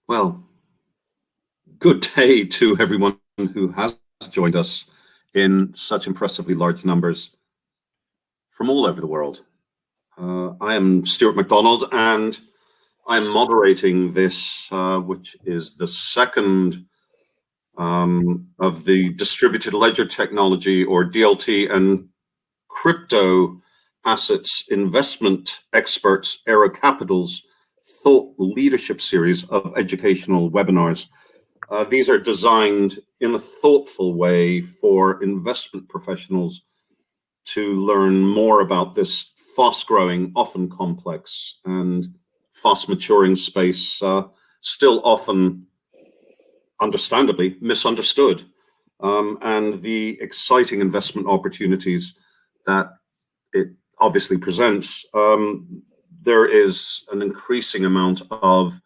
Well, good day to everyone who has joined us in such impressively large numbers from all over the world. I am Stuart MacDonald, and I'm moderating this, which is the second of the Distributed Ledger Technology, or DLT, and Crypto Assets Investment Experts Aaro Capital's Thought Leadership series of educational webinars. These are designed in a thoughtful way for investment professionals to learn more about this fast-growing, often complex, and fast-maturing space, still often, understandably, misunderstood, and the exciting investment opportunities that it obviously presents. There is an increasing amount of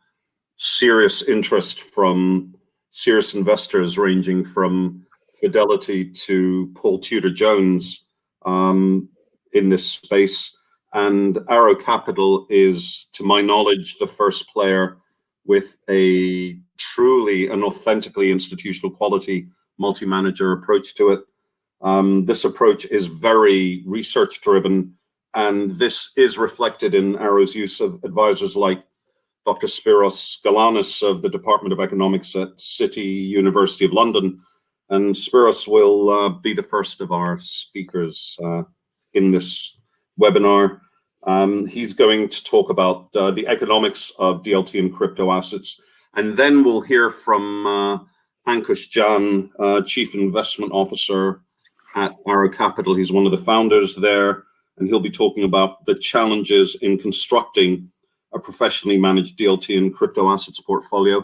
serious interest from serious investors ranging from Fidelity to Paul Tudor Jones in this space. And Aaro Capital is, to my knowledge, the first player with a truly and authentically institutional quality multi-manager approach to it. This approach is very research driven, and this is reflected in Aaro's use of advisors like Dr. Spyros Galanis of the Department of Economics at City University of London. And Spyros will be the first of our speakers in this webinar. He's going to talk about the economics of DLT and crypto assets. And then we'll hear from Ankush, Jain, Chief Investment Officer at Aaro Capital. He's one of the founders there, and he'll be talking about the challenges in constructing a professionally managed DLT and crypto assets portfolio.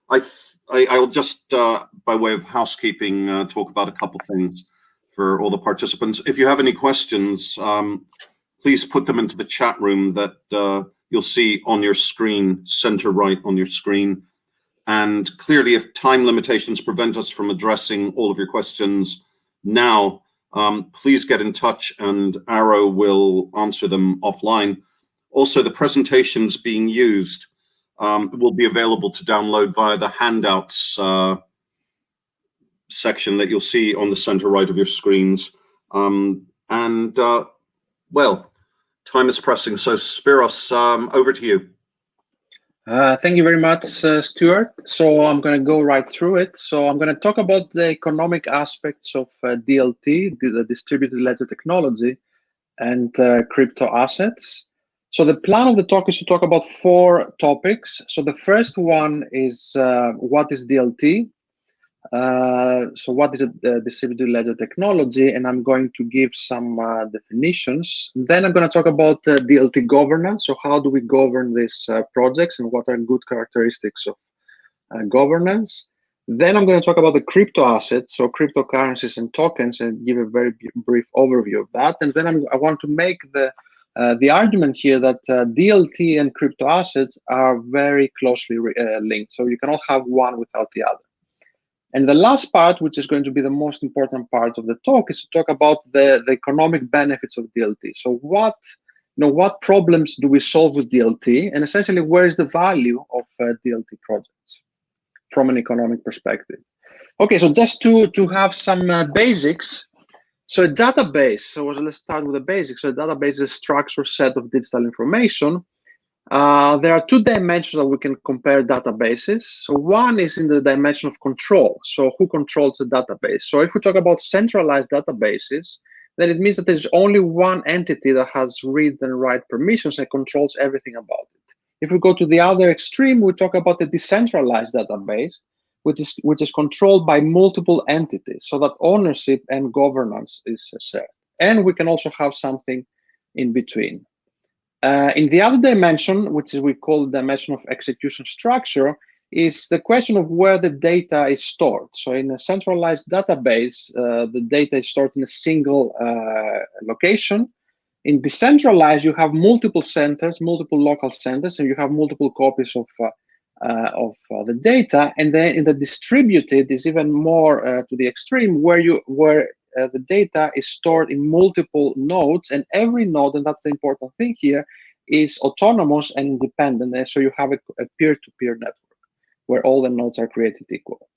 I'll just, by way of housekeeping, talk about a couple things for all the participants. If you have any questions, please put them into the chat room that you'll see on your screen, center right on your screen. And clearly, if time limitations prevent us from addressing all of your questions now, please get in touch and Aaro will answer them offline. Also, the presentations being used will be available to download via the handouts section that you'll see on the center right of your screens. Well, time is pressing, so Spyros, over to you. Thank you very much, Stuart. So I'm going to go right through it. So I'm going to talk about the economic aspects of DLT, the distributed ledger technology, and crypto assets. So the plan of the talk is to talk about 4 topics. So the first one is what is DLT? So what is a distributed ledger technology? And I'm going to give some definitions. Then I'm going to talk about DLT governance. So how do we govern these projects and what are good characteristics of governance? Then I'm going to talk about the crypto assets, so cryptocurrencies and tokens, and give a very brief overview of that. And then I want to make the argument here that DLT and crypto assets are very closely linked. So you cannot have one without the other. And the last part, which is going to be the most important part of the talk, is to talk about the economic benefits of DLT. So what problems do we solve with DLT, and essentially where is the value of DLT projects from an economic perspective? Okay, so just to have some basics. So a database, let's start with the basics. So a database is a structured set of digital information. There are 2 dimensions that we can compare databases. So one is in the dimension of control. So who controls the database? So if we talk about centralized databases, then it means that there's only one entity that has read and write permissions and controls everything about it. If we go to the other extreme, we talk about the decentralized database, which is controlled by multiple entities, so that ownership and governance is shared. And we can also have something in between. In the other dimension, which we call the dimension of execution structure, is the question of where the data is stored. So in a centralized database, the data is stored in a single location. In decentralized, you have multiple centers, multiple local centers, and you have multiple copies of the data. And then in the distributed is even more to the extreme, where the data is stored in multiple nodes, and every node, and that's the important thing here, is autonomous and independent. And so you have a peer-to-peer network. where all the nodes are created equal.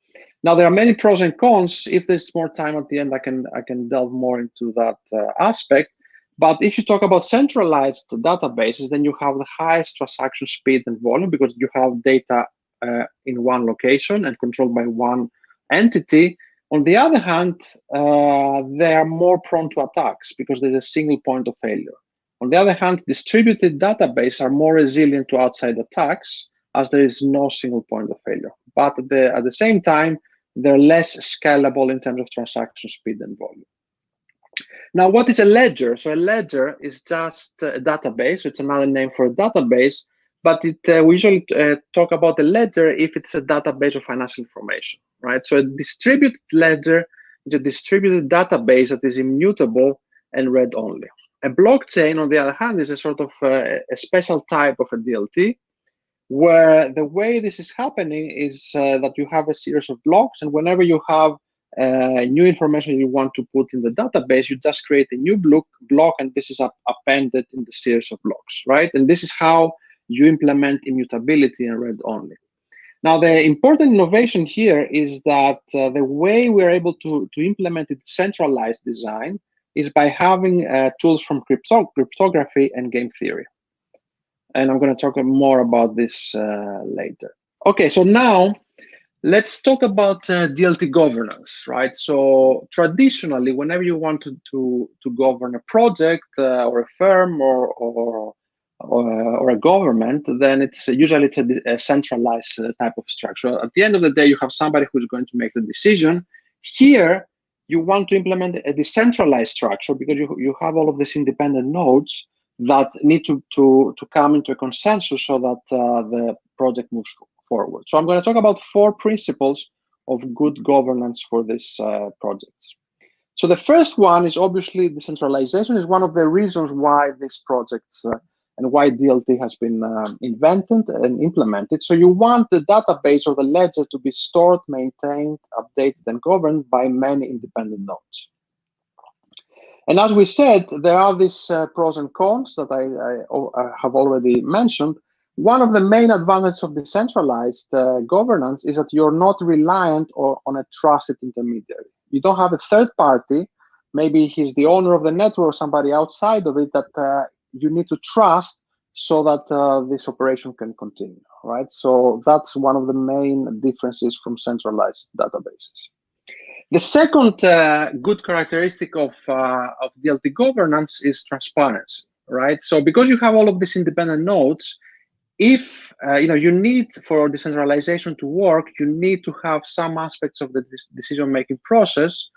Now, there are many pros and cons. If there's more time at the end, I can delve more into that aspect. But if you talk about centralized databases, then you have the highest transaction speed and volume because you have data in one location and controlled by one entity. On the other hand, they are more prone to attacks because there's a single point of failure. On the other hand, distributed databases are more resilient to outside attacks as there is no single point of failure. But at the same time, they're less scalable in terms of transaction speed and volume. Now, what is a ledger? So a ledger is just a database. So it's another name for a database, but we usually talk about a ledger if it's a database of financial information, right? So a distributed ledger is a distributed database that is immutable and read-only. A blockchain, on the other hand, is a sort of a special type of a DLT, where the way this is happening is that you have a series of blocks, and whenever you have new information you want to put in the database, you just create a new block, and this is appended in the series of blocks, right? And this is how you implement immutability and read-only. Now, the important innovation here is that the way we're able to implement it centralized design is by having tools from cryptography and game theory. And I'm going to talk more about this later. Okay, so now let's talk about DLT governance, right? So traditionally, whenever you want to govern a project or a firm or a government, then it's usually a centralized type of structure. At the end of the day, you have somebody who's going to make the decision. Here, you want to implement a decentralized structure because you have all of these independent nodes that need to come into a consensus so that the project moves forward. So I'm going to talk about 4 principles of good governance for these projects. So the first one is obviously decentralization is one of the reasons why these projects and why DLT has been invented and implemented. So you want the database or the ledger to be stored, maintained, updated, and governed by many independent nodes. And as we said, there are these pros and cons that I have already mentioned. One of the main advantages of decentralized governance is that you're not reliant on a trusted intermediary. You don't have a third party, maybe he's the owner of the network or somebody outside of it that you need to trust so that this operation can continue, right? So that's one of the main differences from centralized databases. The second good characteristic of DLT governance is transparency, right? So because you have all of these independent nodes, if you need for decentralization to work, you need to have some aspects of the decision-making process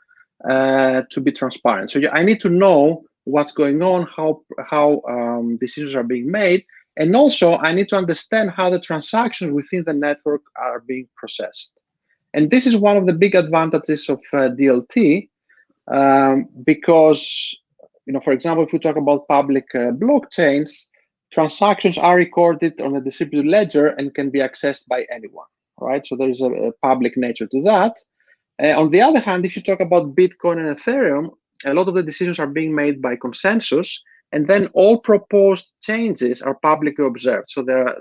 to be transparent. So I need to know what's going on, how decisions are being made, and also I need to understand how the transactions within the network are being processed. And this is one of the big advantages of DLT because, for example, if we talk about public blockchains, transactions are recorded on a distributed ledger and can be accessed by anyone, right? So there is a public nature to that. On the other hand, if you talk about Bitcoin and Ethereum, a lot of the decisions are being made by consensus, and then all proposed changes are publicly observed. So they're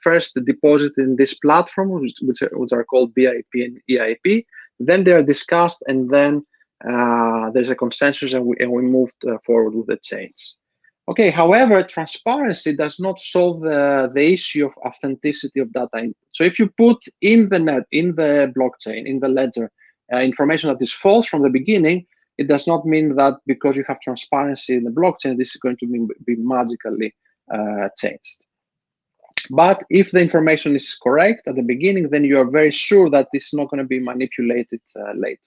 first deposited in this platform, which are called BIP and EIP. Then they are discussed, and then there's a consensus, and we moved forward with the change. Okay, however, transparency does not solve the issue of authenticity of data input. So if you put in the blockchain, in the ledger, information that is false from the beginning, it does not mean that because you have transparency in the blockchain, this is going to be magically changed. But if the information is correct at the beginning, then you are very sure that this is not going to be manipulated later.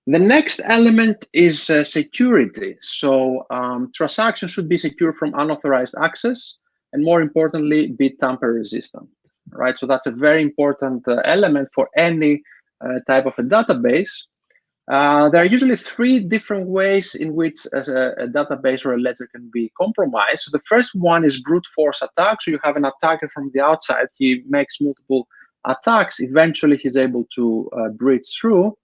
The next element is security. So transactions should be secure from unauthorized access, and more importantly, be tamper-resistant, right? So that's a very important element for any type of a database. There are usually 3 different ways in which a database or a ledger can be compromised. So the first one is brute force attack. So you have an attacker from the outside. He makes multiple attacks. Eventually, he's able to breach through.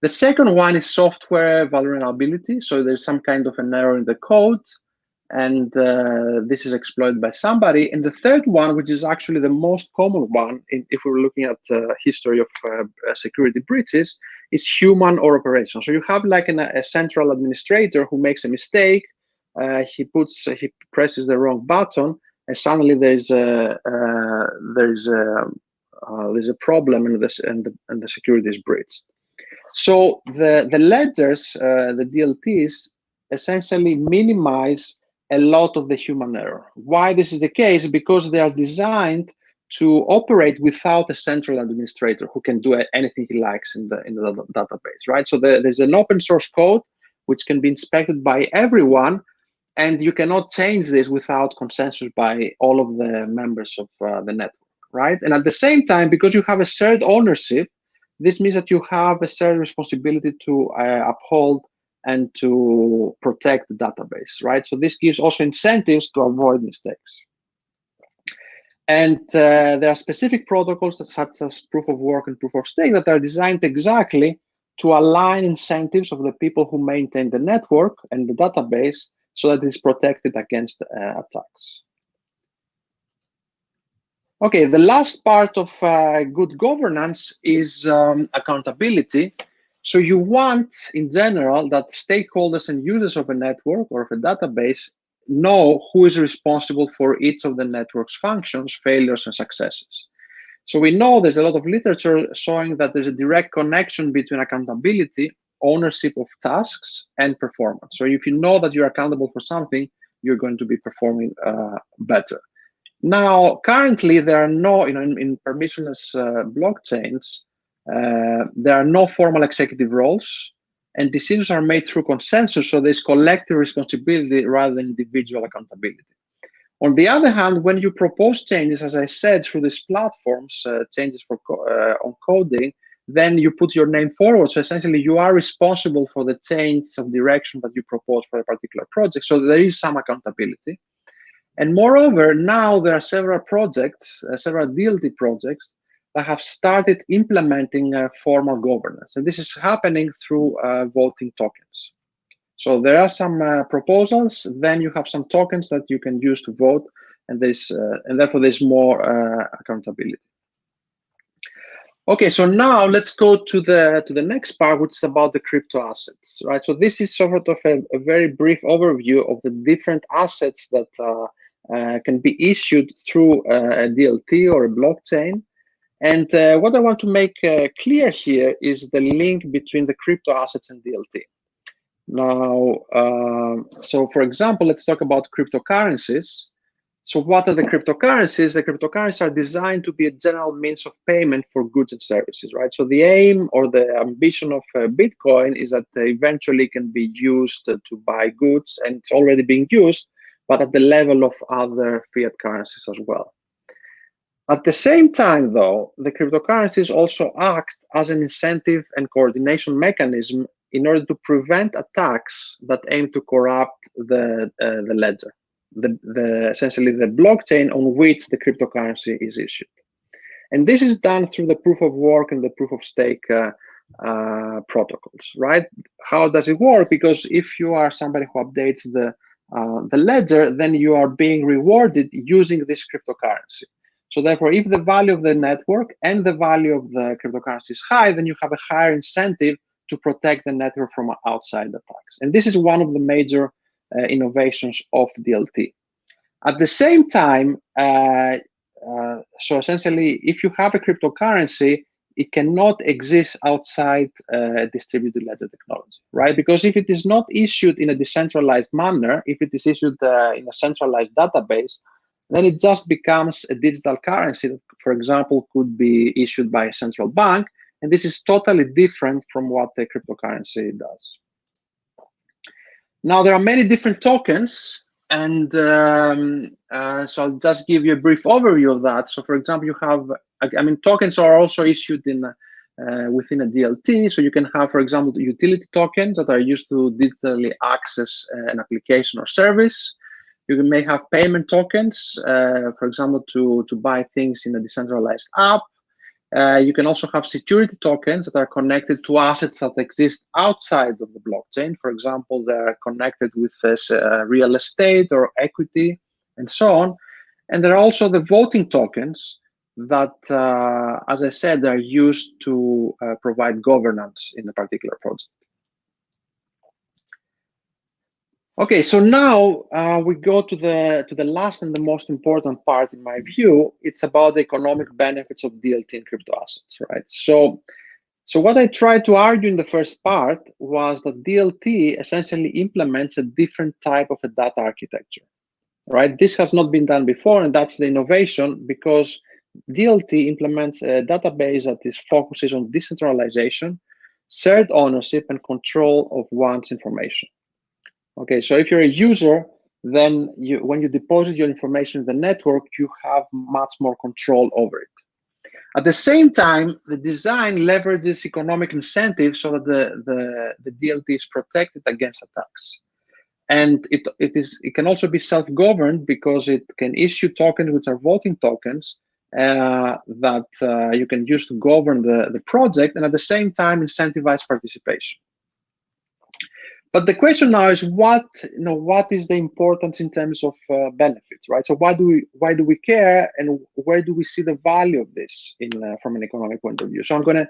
The second one is software vulnerability. So there's some kind of an error in the code. and this is exploited by somebody. And the third one, which is actually the most common one, if we're looking at history of security breaches, is human or operation. So you have like a central administrator who makes a mistake. He presses the wrong button, and suddenly there's a problem, and the security is breached. So the ledgers, the DLTs, essentially minimize a lot of the human error. Why this is the case? Because they are designed to operate without a central administrator who can do anything he likes in the database, right? So there's an open source code which can be inspected by everyone, and you cannot change this without consensus by all of the members of the network, right? And at the same time, because you have a shared ownership, this means that you have a shared responsibility to uphold and to protect the database, right? So this gives also incentives to avoid mistakes. And there are specific protocols such as proof of work and proof of stake that are designed exactly to align incentives of the people who maintain the network and the database so that it's protected against attacks. Okay, the last part of good governance is accountability. So you want, in general, that stakeholders and users of a network or of a database know who is responsible for each of the network's functions, failures, and successes. So we know there's a lot of literature showing that there's a direct connection between accountability, ownership of tasks, and performance. So if you know that you're accountable for something, you're going to be performing better. Now, currently, there are no, in permissionless blockchains, there are no formal executive roles, and decisions are made through consensus, so there's collective responsibility rather than individual accountability. On the other hand, when you propose changes, as I said, through these platforms, changes for on coding, then you put your name forward. So essentially, you are responsible for the change of direction that you propose for a particular project. So there is some accountability. And moreover, now there are several projects, several DLT projects that have started implementing formal governance. And this is happening through voting tokens. So there are some proposals, then you have some tokens that you can use to vote, and therefore there's more accountability. Okay, so now let's go to the next part, which is about the crypto assets, right? So this is sort of a very brief overview of the different assets that can be issued through a DLT or a blockchain. And what I want to make clear here is the link between the crypto assets and DLT. Now, so for example, let's talk about cryptocurrencies. So what are the cryptocurrencies? The cryptocurrencies are designed to be a general means of payment for goods and services, right? So the aim or the ambition of Bitcoin is that they eventually can be used to buy goods, and it's already being used, but at the level of other fiat currencies as well. At the same time, though, the cryptocurrencies also act as an incentive and coordination mechanism in order to prevent attacks that aim to corrupt the ledger, essentially the blockchain on which the cryptocurrency is issued. And this is done through the proof of work and the proof of stake protocols, right? How does it work? Because if you are somebody who updates the ledger, then you are being rewarded using this cryptocurrency. So therefore, if the value of the network and the value of the cryptocurrency is high, then you have a higher incentive to protect the network from outside attacks. And this is one of the major innovations of DLT. At the same time, so essentially, if you have a cryptocurrency, it cannot exist outside distributed ledger technology, right? Because if it is not issued in a decentralized manner, if it is issued in a centralized database, then it just becomes a digital currency that, for example, could be issued by a central bank. And this is totally different from what the cryptocurrency does. Now, there are many different tokens, and so I'll just give you a brief overview of that. So, for example, you have, tokens are also issued in within a DLT. So you can have, for example, the utility tokens that are used to digitally access an application or service. You may have payment tokens, for example, to buy things in a decentralized app. You can also have security tokens that are connected to assets that exist outside of the blockchain. For example, they're connected with real estate or equity and so on. And there are also the voting tokens that, as I said, are used to provide governance in a particular project. Okay, so now we go to the last and the most important part, in my view. It's about the economic benefits of DLT and crypto assets, right? So what I tried to argue in the first part was that DLT essentially implements a different type of a data architecture, right? This has not been done before, and that's the innovation, because DLT implements a database that focuses on decentralization, shared ownership, and control of one's information. Okay, so if you're a user, then when you deposit your information in the network, you have much more control over it. At the same time, the design leverages economic incentives so that the DLT is protected against attacks. And it can also be self-governed because it can issue tokens which are voting tokens that you can use to govern the project, and at the same time incentivize participation. But the question now is what is the importance in terms of benefits, right? So why do we care, and where do we see the value of this from an economic point of view? So I'm going to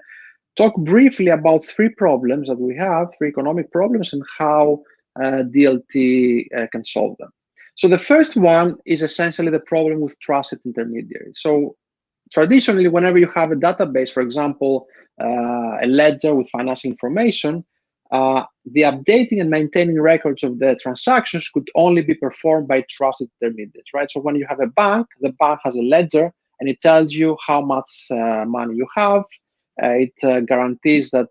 talk briefly about three problems that we have, three economic problems, and how DLT can solve them. So the first one is essentially the problem with trusted intermediaries. So traditionally, whenever you have a database, for example, a ledger with financial information, the updating and maintaining records of the transactions could only be performed by trusted intermediaries, right? So when you have a bank, the bank has a ledger, and it tells you how much money you have. It guarantees that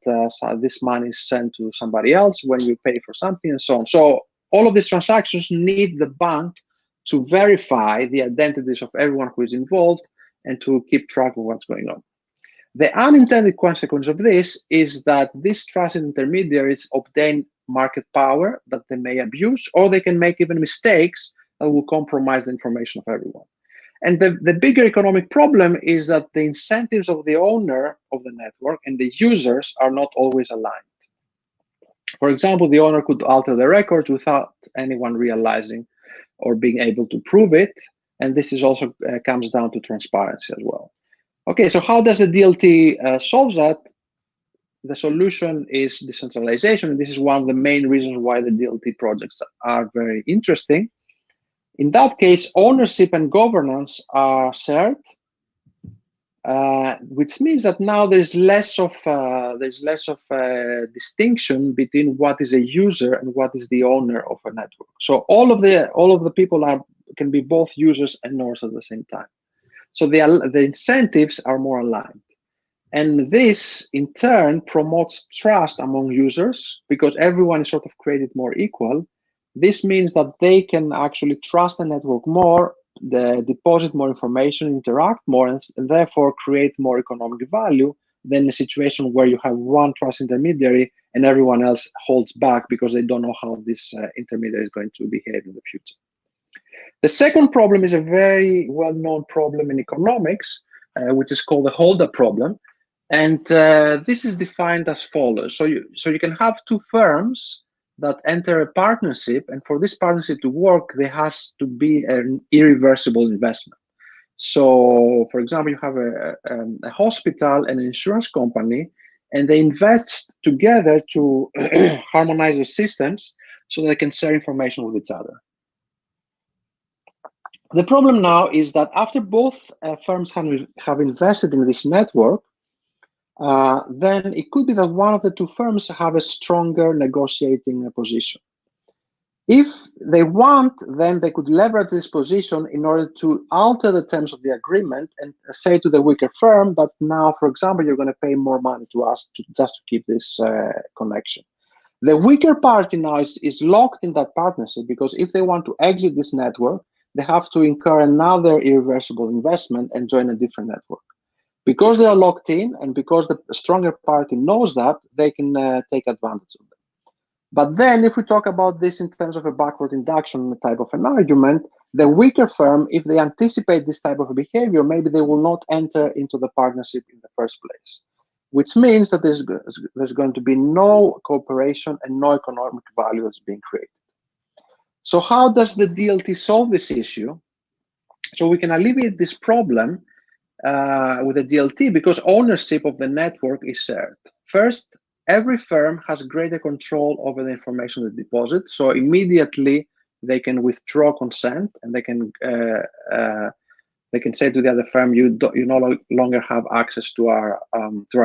this money is sent to somebody else when you pay for something, and so on. So all of these transactions need the bank to verify the identities of everyone who is involved and to keep track of what's going on. The unintended consequence of this is that these trusted intermediaries obtain market power that they may abuse, or they can make even mistakes that will compromise the information of everyone. And the bigger economic problem is that the incentives of the owner of the network and the users are not always aligned. For example, the owner could alter the records without anyone realizing or being able to prove it. And this is also comes down to transparency as well. Okay, so how does the DLT solve that? The solution is decentralization, and this is one of the main reasons why the DLT projects are very interesting. In that case, ownership and governance are shared, which means that now there's less of a distinction between what is a user and what is the owner of a network. So all of the people can be both users and owners at the same time. So the incentives are more aligned. And this, in turn, promotes trust among users because everyone is sort of created more equal. This means that they can actually trust the network more, deposit more information, interact more, and therefore create more economic value than a situation where you have one trust intermediary and everyone else holds back because they don't know how this intermediary is going to behave in the future. The second problem is a very well-known problem in economics, which is called the holder problem. And this is defined as follows. So you can have two firms that enter a partnership, and for this partnership to work, there has to be an irreversible investment. So, for example, you have a hospital and an insurance company, and they invest together to harmonize the systems so they can share information with each other. The problem now is that after both firms have invested in this network, then it could be that one of the two firms have a stronger negotiating position. If they want, then they could leverage this position in order to alter the terms of the agreement and say to the weaker firm that now, for example, you're going to pay more money to us just to keep this connection. The weaker party now is locked in that partnership because if they want to exit this network, they have to incur another irreversible investment and join a different network. Because they are locked in and because the stronger party knows that, they can take advantage of them. But then if we talk about this in terms of a backward induction type of an argument, The weaker firm, if they anticipate this type of behavior, maybe they will not enter into the partnership in the first place, which means that there's going to be no cooperation and no economic value that's being created. So how does the DLT solve this issue? So we can alleviate this problem with the DLT because ownership of the network is shared. First, every firm has greater control over the information they deposit, so immediately they can withdraw consent and they can say to the other firm, you no longer have access to our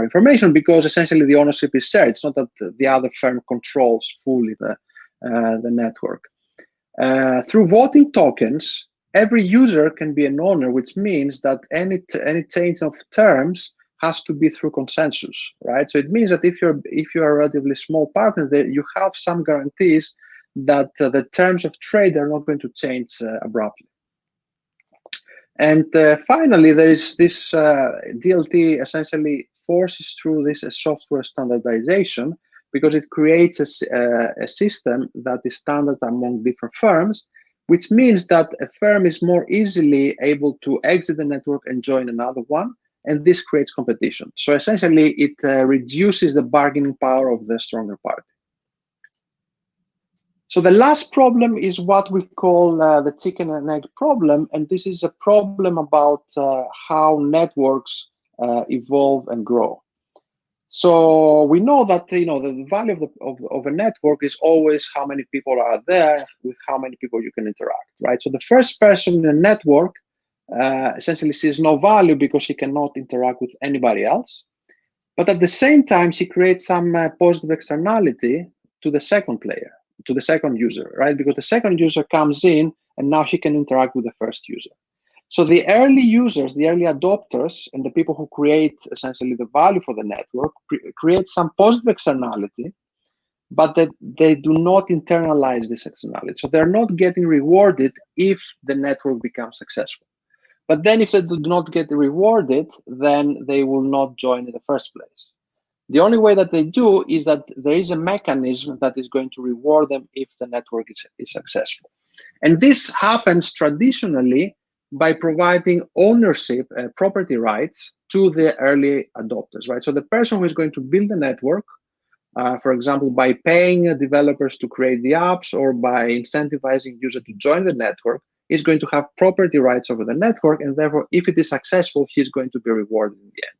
information, because essentially the ownership is shared. It's not that the other firm controls fully the network. Through voting tokens, every user can be an owner, which means that any change of terms has to be through consensus, right? So it means that if you're a relatively small partner, you have some guarantees that the terms of trade are not going to change abruptly. And finally, there is this DLT essentially forces through this software standardization, because it creates a system that is standard among different firms, which means that a firm is more easily able to exit the network and join another one, and this creates competition. So essentially, it reduces the bargaining power of the stronger party. So the last problem is what we call the chicken and egg problem, and this is a problem about how networks evolve and grow. So we know that the value of a network is always how many people are there with how many people you can interact, right? So the first person in a network essentially sees no value because he cannot interact with anybody else. But at the same time, he creates some positive externality to the second player, to the second user, right? Because the second user comes in and now he can interact with the first user. So the early users, the early adopters, and the people who create essentially the value for the network create some positive externality, but that they do not internalize this externality. So they're not getting rewarded if the network becomes successful. But then if they do not get rewarded, then they will not join in the first place. The only way that they do is that there is a mechanism that is going to reward them if the network is successful. And this happens traditionally by providing ownership, property rights to the early adopters, right? So the person who is going to build the network, for example, by paying developers to create the apps or by incentivizing users to join the network, is going to have property rights over the network, and therefore, if it is successful, he's going to be rewarded in the end.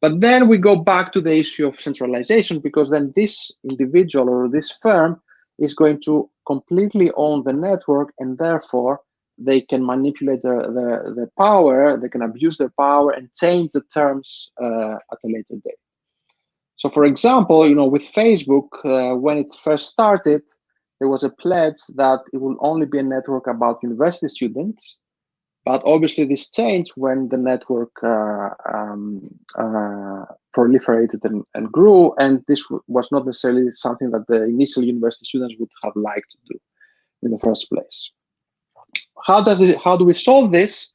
But then we go back to the issue of centralization, because then this individual or this firm is going to completely own the network, and therefore they can manipulate the power, they can abuse their power and change the terms at a later date. So for example, with Facebook, when it first started, there was a pledge that it will only be a network about university students. But obviously this changed when the network proliferated and grew, and this was not necessarily something that the initial university students would have liked to do in the first place. How do we solve this?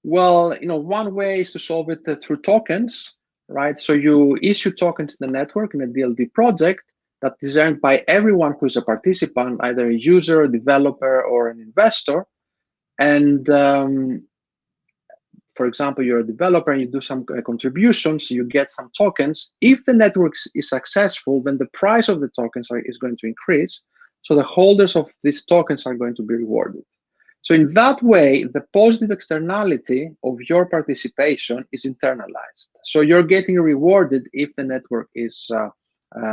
Well, one way is to solve it through tokens, right? So you issue tokens in the network in a DLT project that is earned by everyone who is a participant, either a user, a developer, or an investor. And for example, you're a developer and you do some contributions, you get some tokens. If the network is successful, then the price of the tokens is going to increase. So the holders of these tokens are going to be rewarded. So in that way, the positive externality of your participation is internalized. So you're getting rewarded if the network is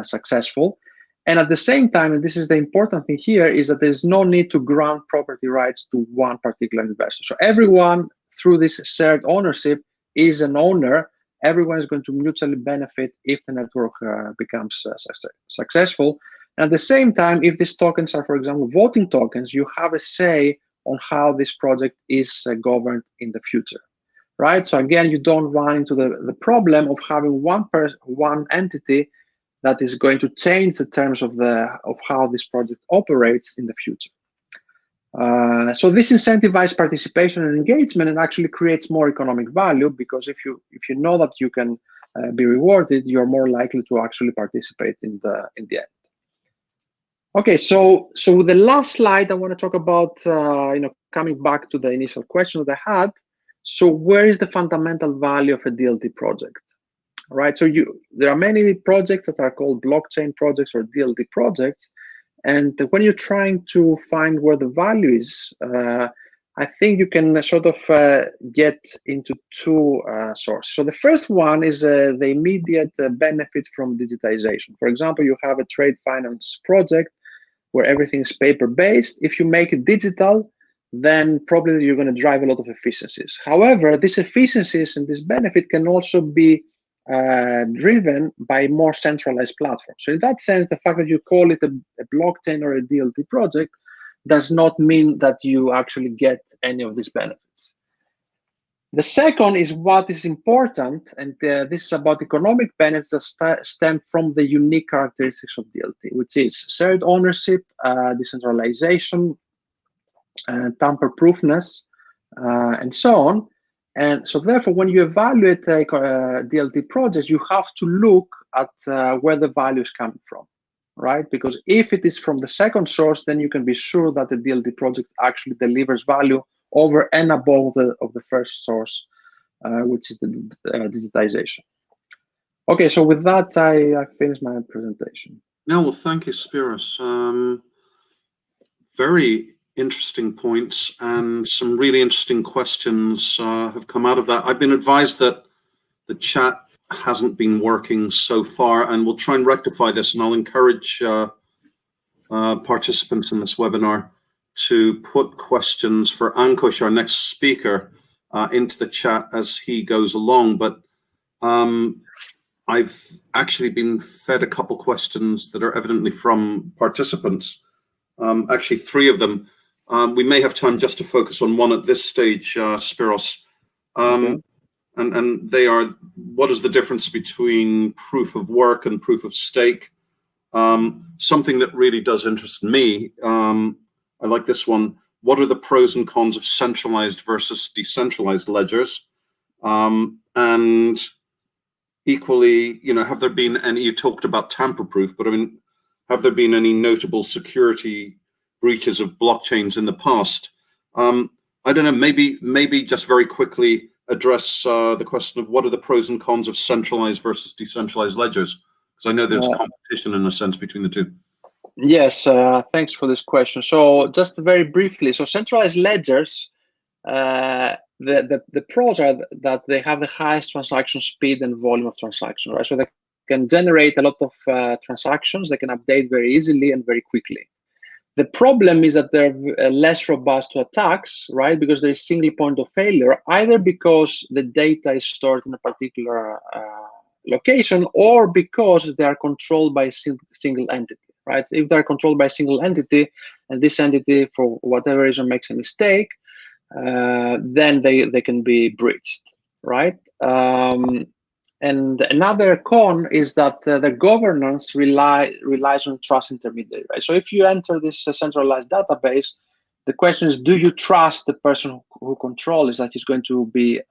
successful. And at the same time, and this is the important thing here, is that there's no need to grant property rights to one particular investor. So everyone, through this shared ownership, is an owner. Everyone is going to mutually benefit if the network becomes successful. And at the same time, if these tokens are, for example, voting tokens, you have a say on how this project is governed in the future, right? So again, you don't run into the problem of having one entity that is going to change the terms of how this project operates in the future. So this incentivizes participation and engagement, and actually creates more economic value, because if you know that you can be rewarded, you're more likely to actually participate in the end. Okay, so the last slide I want to talk about, coming back to the initial question that I had. So where is the fundamental value of a DLT project, right? So there are many projects that are called blockchain projects or DLT projects, and when you're trying to find where the value is, I think you can sort of get into two sources. So the first one is the immediate benefits from digitization. For example, you have a trade finance project where everything is paper-based. If you make it digital, then probably you're going to drive a lot of efficiencies. However, these efficiencies and this benefit can also be driven by more centralized platforms. So in that sense, the fact that you call it a blockchain or a DLT project does not mean that you actually get any of these benefits. The second is what is important, and this is about economic benefits that stem from the unique characteristics of DLT, which is shared ownership, decentralization, tamper-proofness, and so on. And so therefore, when you evaluate DLT projects, you have to look at where the value is coming from, right? Because if it is from the second source, then you can be sure that the DLT project actually delivers value over and above the first source, which is the digitization. Okay, so with that, I finished my presentation. No, well, thank you, Spyros. Very interesting points, and some really interesting questions have come out of that. I've been advised that the chat hasn't been working so far, and we'll try and rectify this, and I'll encourage participants in this webinar to put questions for Ankush, our next speaker, into the chat as he goes along. But I've actually been fed a couple questions that are evidently from participants, actually 3 of them. We may have time just to focus on one at this stage, Spyros. Okay. And they are, what is the difference between proof of work and proof of stake? Something that really does interest me, I like this one. What are the pros and cons of centralized versus decentralized ledgers? And equally, have there been any, you talked about tamper-proof, but I mean, have there been any notable security breaches of blockchains in the past? I don't know, maybe just very quickly address the question of what are the pros and cons of centralized versus decentralized ledgers? Because I know there's competition in a sense between the two. Yes, thanks for this question. So just very briefly, so centralized ledgers, the pros are that they have the highest transaction speed and volume of transactions, right? So they can generate a lot of transactions, they can update very easily and very quickly. The problem is that they're less robust to attacks, right? Because there is single point of failure, either because the data is stored in a particular location or because they are controlled by a single entity, right? If they're controlled by a single entity and this entity, for whatever reason, makes a mistake, then they can be breached, right? And another con is that the governance relies on trust intermediary, right? So if you enter this centralized database, the question is, do you trust the person who controls that he's going to be,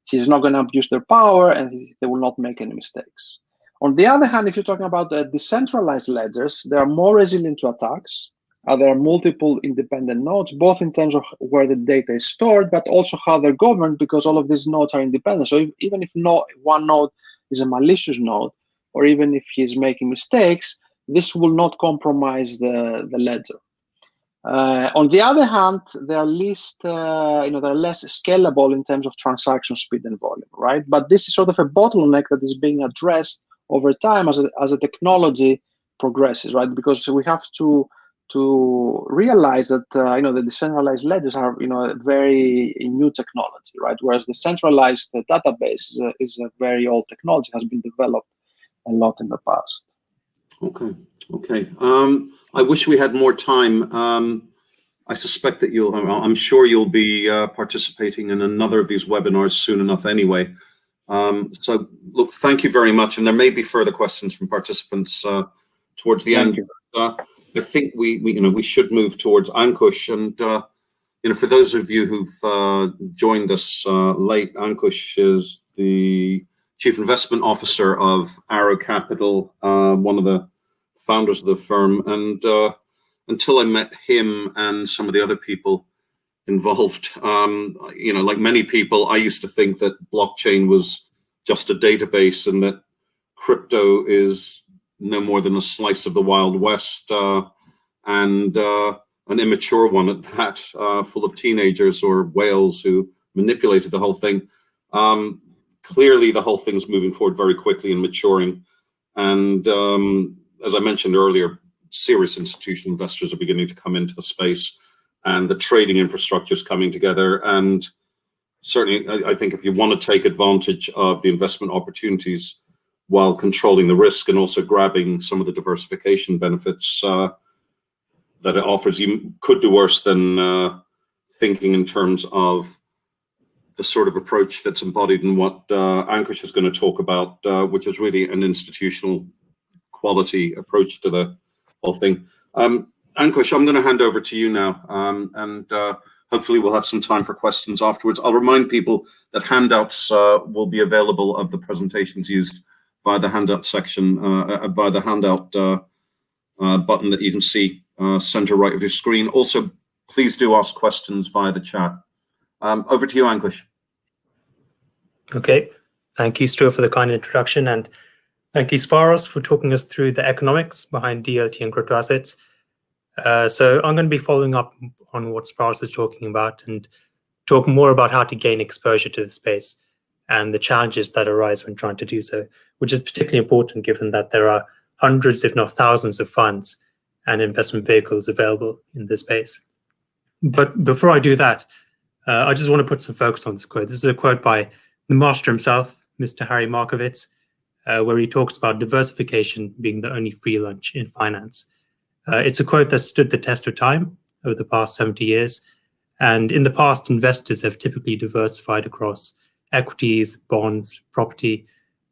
he's not going to abuse their power and they will not make any mistakes. On the other hand, if you're talking about decentralized ledgers, they are more resilient to attacks. There are multiple independent nodes, both in terms of where the data is stored, but also how they're governed, because all of these nodes are independent. So even if one node is a malicious node, or even if he's making mistakes, this will not compromise the ledger. On the other hand, they are less scalable in terms of transaction speed and volume, right? But this is sort of a bottleneck that is being addressed over time as a technology progresses, right? Because we have to realize that the decentralized ledgers are a very new technology, right? Whereas the centralized database is a very old technology, has been developed a lot in the past. Okay. I wish we had more time. I suspect that I'm sure you'll be participating in another of these webinars soon enough anyway. So look, thank you very much. And there may be further questions from participants towards the end. I think we should move towards Ankush, and for those of you who've joined us late, Ankush is the Chief Investment Officer of Aaro Capital, one of the founders of the firm. And until I met him and some of the other people involved, like many people, I used to think that blockchain was just a database and that crypto is no more than a slice of the Wild West, and an immature one at that, full of teenagers or whales who manipulated the whole thing. Clearly, the whole thing's moving forward very quickly and maturing. And as I mentioned earlier, serious institutional investors are beginning to come into the space, and the trading infrastructure is coming together. And certainly, I think if you want to take advantage of the investment opportunities while controlling the risk and also grabbing some of the diversification benefits that it offers, you could do worse than thinking in terms of the sort of approach that's embodied in what Ankush is going to talk about, which is really an institutional quality approach to the whole thing. Ankush, I'm going to hand over to you now, and hopefully we'll have some time for questions afterwards. I'll remind people that handouts will be available of the presentations used via the handout section, via the handout button that you can see center right of your screen. Also, please do ask questions via the chat. Over to you, Ankush. Okay, thank you, Stuart, for the kind introduction, and thank you, Spyros, for talking us through the economics behind DLT and crypto assets. So I'm going to be following up on what Spyros is talking about and talk more about how to gain exposure to the space and the challenges that arise when trying to do so, which is particularly important given that there are hundreds, if not thousands, of funds and investment vehicles available in this space. But before I do that, I just want to put some focus on this quote. This is a quote by the master himself, Mr. Harry Markowitz, where he talks about diversification being the only free lunch in finance. It's a quote that stood the test of time over the past 70 years. And in the past, investors have typically diversified across equities, bonds, property,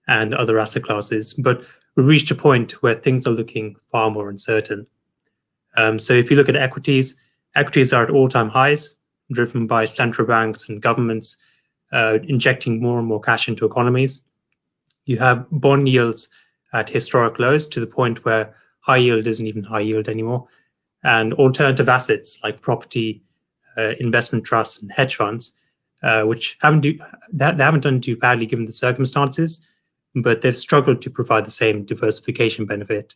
and other asset classes. But we reached a point where things are looking far more uncertain. So if you look at equities, equities are at all-time highs, driven by central banks and governments injecting more and more cash into economies. You have bond yields at historic lows to the point where high yield isn't even high yield anymore. And alternative assets like property, investment trusts, and hedge funds, which haven't done too badly given the circumstances, but they've struggled to provide the same diversification benefit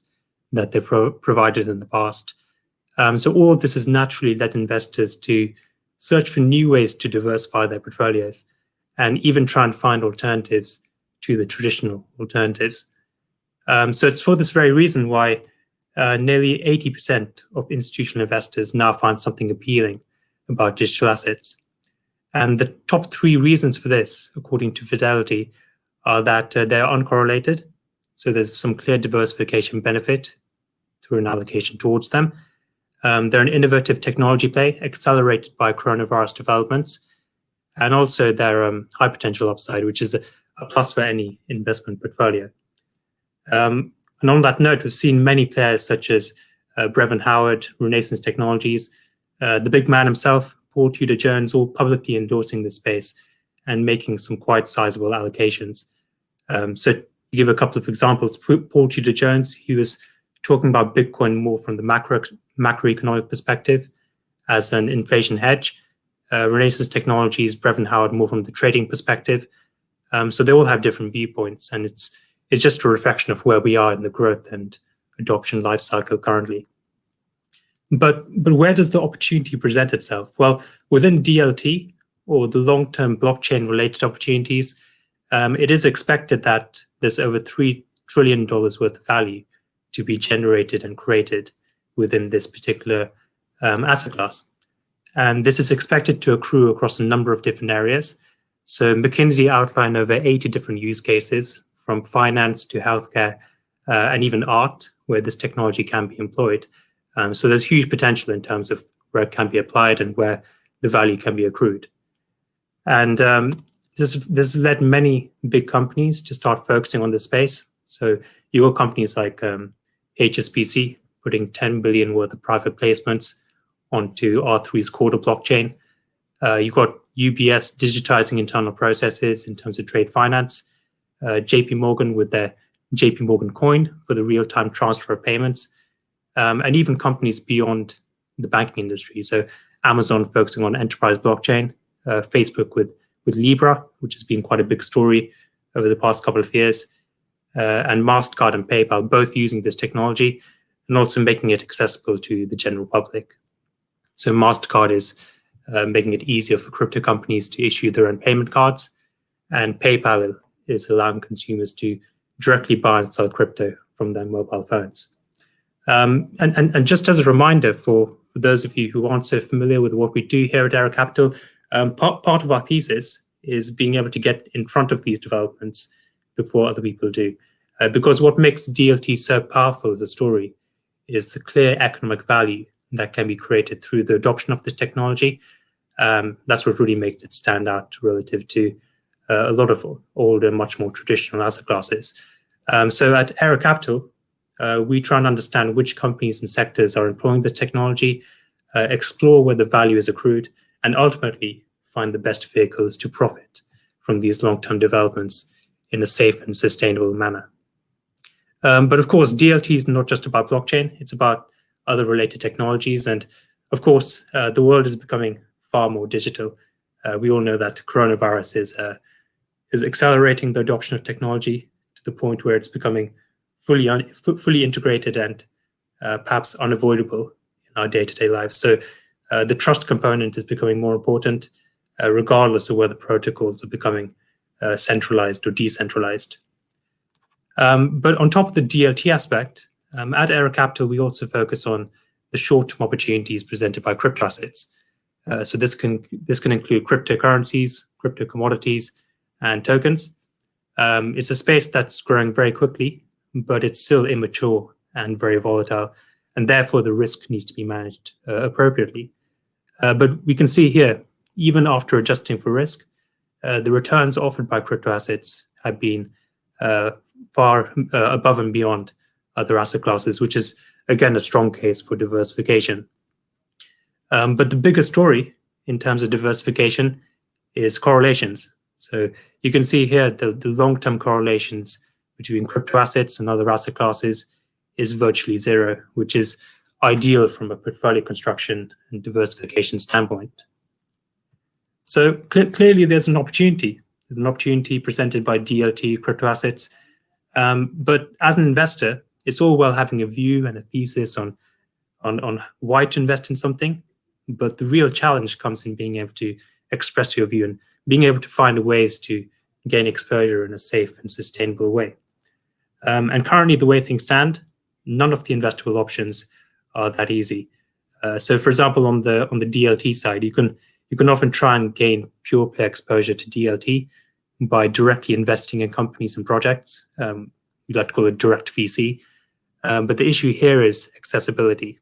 that they've provided in the past. So all of this has naturally led investors to search for new ways to diversify their portfolios and even try and find alternatives to the traditional alternatives. So it's for this very reason why nearly 80% of institutional investors now find something appealing about digital assets. And the top three reasons for this, according to Fidelity, are that they're uncorrelated. So there's some clear diversification benefit through an allocation towards them. They're an innovative technology play accelerated by coronavirus developments. And also they're high potential upside, which is a plus for any investment portfolio. And on that note, we've seen many players such as Brevin Howard, Renaissance Technologies, the big man himself, Paul Tudor Jones, all publicly endorsing this space and making some quite sizable allocations. So to give a couple of examples, Paul Tudor Jones, he was talking about Bitcoin more from the macroeconomic perspective as an inflation hedge. Renaissance Technologies, Brevin Howard, more from the trading perspective. So they all have different viewpoints, and it's just a reflection of where we are in the growth and adoption life cycle currently. But where does the opportunity present itself? Well, within DLT, or the long-term blockchain-related opportunities, it is expected that there's over $3 trillion worth of value to be generated and created within this particular asset class. And this is expected to accrue across a number of different areas. So McKinsey outlined over 80 different use cases, from finance to healthcare, and even art, where this technology can be employed. So there's huge potential in terms of where it can be applied and where the value can be accrued. And this has led many big companies to start focusing on this space. So you got companies like HSBC putting 10 billion worth of private placements onto R3's Corda blockchain. You've got UBS digitizing internal processes in terms of trade finance. JP Morgan with their JP Morgan Coin for the real-time transfer of payments, and even companies beyond the banking industry. So Amazon focusing on enterprise blockchain, Facebook with Libra, which has been quite a big story over the past couple of years, and MasterCard and PayPal both using this technology and also making it accessible to the general public. So MasterCard is making it easier for crypto companies to issue their own payment cards, and PayPal is allowing consumers to directly buy and sell crypto from their mobile phones. And just as a reminder for those of you who aren't so familiar with what we do here at Aaro Capital, part of our thesis is being able to get in front of these developments before other people do. Because what makes DLT so powerful as a story is the clear economic value that can be created through the adoption of this technology. That's what really makes it stand out relative to a lot of older, much more traditional asset classes. So at Aaro Capital, we try and understand which companies and sectors are employing this technology, explore where the value is accrued, and ultimately find the best vehicles to profit from these long-term developments in a safe and sustainable manner. But of course, DLT is not just about blockchain, it's about other related technologies. And of course, the world is becoming far more digital. We all know that coronavirus is accelerating the adoption of technology to the point where it's becoming fully integrated and perhaps unavoidable in our day-to-day lives. So the trust component is becoming more important, regardless of whether protocols are becoming centralized or decentralized. But on top of the DLT aspect, at Aaro Capital, we also focus on the short-term opportunities presented by crypto assets. So this can include cryptocurrencies, crypto commodities, and tokens. It's a space that's growing very quickly, but it's still immature and very volatile, and therefore the risk needs to be managed appropriately. But we can see here, even after adjusting for risk, the returns offered by crypto assets have been far above and beyond other asset classes, which is, again, a strong case for diversification. But the bigger story in terms of diversification is correlations. So you can see here the long-term correlations between crypto assets and other asset classes is virtually zero, which is ideal from a portfolio construction and diversification standpoint. So clearly there's an opportunity. There's an opportunity presented by DLT crypto assets. But as an investor, it's all well having a view and a thesis on why to invest in something. But the real challenge comes in being able to express your view and being able to find ways to gain exposure in a safe and sustainable way. And currently, the way things stand, none of the investable options are that easy. So, for example, on the DLT side, you can often try and gain pure play exposure to DLT by directly investing in companies and projects. We like to call it direct VC. But the issue here is accessibility.